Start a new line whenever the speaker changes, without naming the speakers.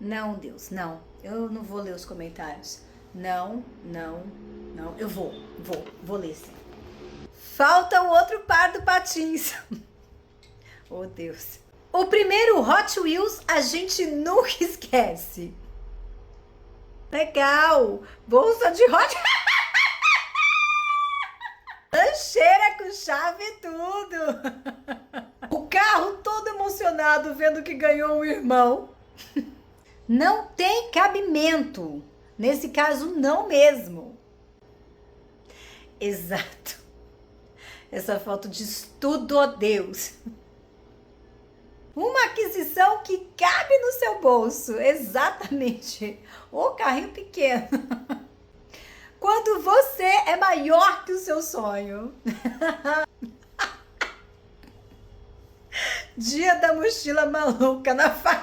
Não, Deus, não. Eu não vou ler os comentários. Não, não, não. Eu vou ler sim. Falta o outro par do patins. Oh, Deus. O primeiro Hot Wheels a gente nunca esquece. Legal. Bolsa de Hot... Lancheira com chave e tudo. O carro todo emocionado vendo que ganhou um irmão. Não tem cabimento. Nesse caso, não mesmo. Exato. Essa foto diz tudo, ó Deus. Uma aquisição que cabe no seu bolso. Exatamente. O carrinho pequeno. Quando você é maior que o seu sonho. Dia da mochila maluca na faixa.